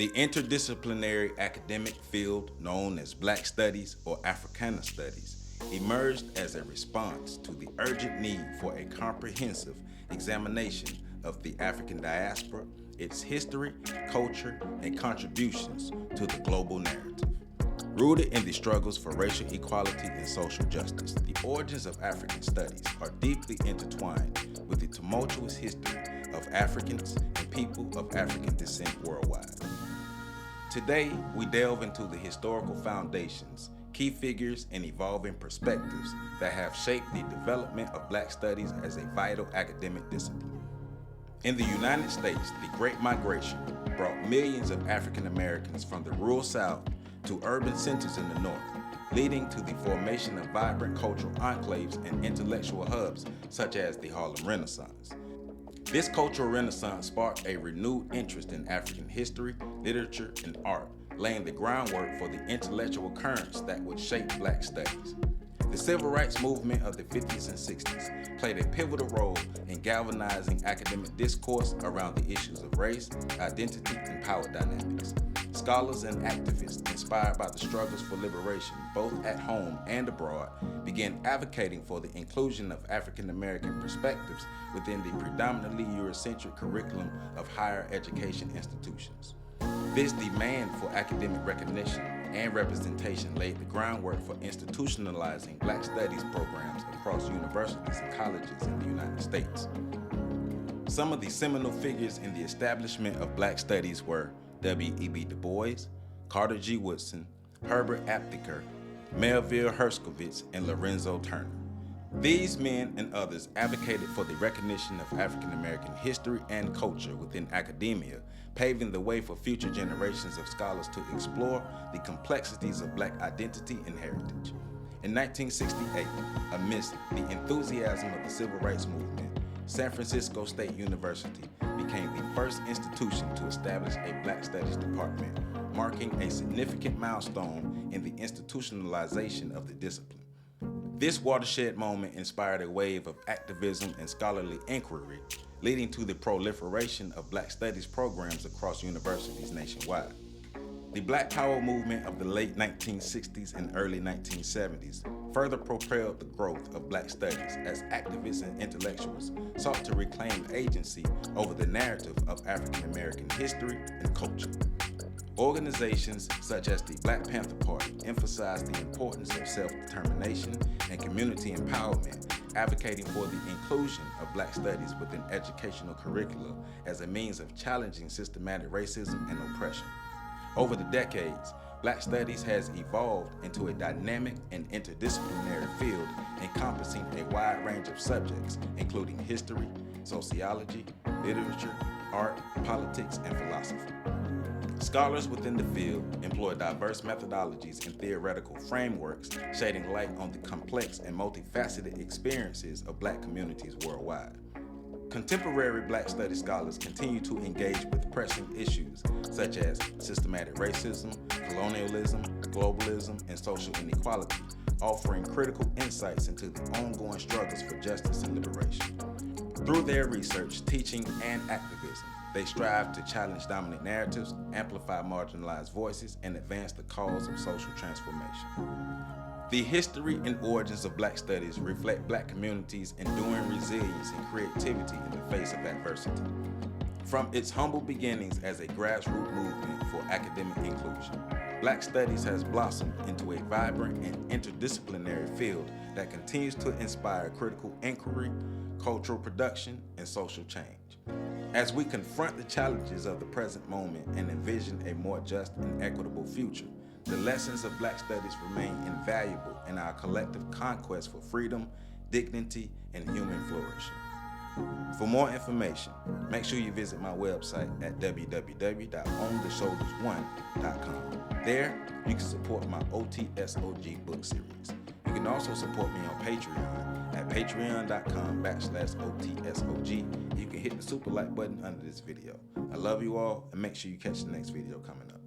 The interdisciplinary academic field known as Black Studies or Africana Studies emerged as a response to the urgent need for a comprehensive examination of the African diaspora, its history, culture, and contributions to the global narrative. Rooted in the struggles for racial equality and social justice, the origins of African studies are deeply intertwined with the tumultuous history of Africans and people of African descent worldwide. Today, we delve into the historical foundations, key figures, and evolving perspectives that have shaped the development of Black studies as a vital academic discipline. In the United States, the Great Migration brought millions of African Americans from the rural South to urban centers in the North, leading to the formation of vibrant cultural enclaves and intellectual hubs such as the Harlem Renaissance. This cultural renaissance sparked a renewed interest in African history, literature, and art, laying the groundwork for the intellectual currents that would shape Black studies. The civil rights movement of the 50s and 60s played a pivotal role in galvanizing academic discourse around the issues of race, identity, and power dynamics. Scholars and activists inspired by the struggles for liberation, both at home and abroad, began advocating for the inclusion of African American perspectives within the predominantly Eurocentric curriculum of higher education institutions. This demand for academic recognition and representation laid the groundwork for institutionalizing Black studies programs across universities and colleges in the United States. Some of the seminal figures in the establishment of Black studies were W.E.B. Du Bois, Carter G. Woodson, Herbert Aptheker, Melville Herskovits, and Lorenzo Turner. These men and others advocated for the recognition of African American history and culture within academia, paving the way for future generations of scholars to explore the complexities of Black identity and heritage. In 1968, amidst the enthusiasm of the Civil Rights Movement, San Francisco State University became the first institution to establish a Black Studies department, marking a significant milestone in the institutionalization of the discipline. This watershed moment inspired a wave of activism and scholarly inquiry, leading to the proliferation of Black Studies programs across universities nationwide. The Black Power movement of the late 1960s and early 1970s further propelled the growth of Black studies as activists and intellectuals sought to reclaim agency over the narrative of African American history and culture. Organizations such as the Black Panther Party emphasized the importance of self-determination and community empowerment, advocating for the inclusion of Black studies within educational curricula as a means of challenging systematic racism and oppression. Over the decades, Black studies has evolved into a dynamic and interdisciplinary field encompassing a wide range of subjects, including history, sociology, literature, art, politics, and philosophy. Scholars within the field employ diverse methodologies and theoretical frameworks, shedding light on the complex and multifaceted experiences of Black communities worldwide. Contemporary Black studies scholars continue to engage with pressing issues such as systematic racism, colonialism, globalism, and social inequality, offering critical insights into the ongoing struggles for justice and liberation. Through their research, teaching, and activism, they strive to challenge dominant narratives, amplify marginalized voices, and advance the cause of social transformation. The history and origins of Black studies reflect Black communities' enduring resilience and creativity in the face of adversity. From its humble beginnings as a grassroots movement for academic inclusion, Black studies has blossomed into a vibrant and interdisciplinary field that continues to inspire critical inquiry, cultural production, and social change. As we confront the challenges of the present moment and envision a more just and equitable future, the lessons of Black studies remain invaluable in our collective conquest for freedom, dignity, and human flourishing. For more information, make sure you visit my website at www.ontheshoulders1.com. There, you can support my OTSOG book series. You can also support me on Patreon at patreon.com/OTSOG. You can hit the super like button under this video. I love you all, and make sure you catch the next video coming up.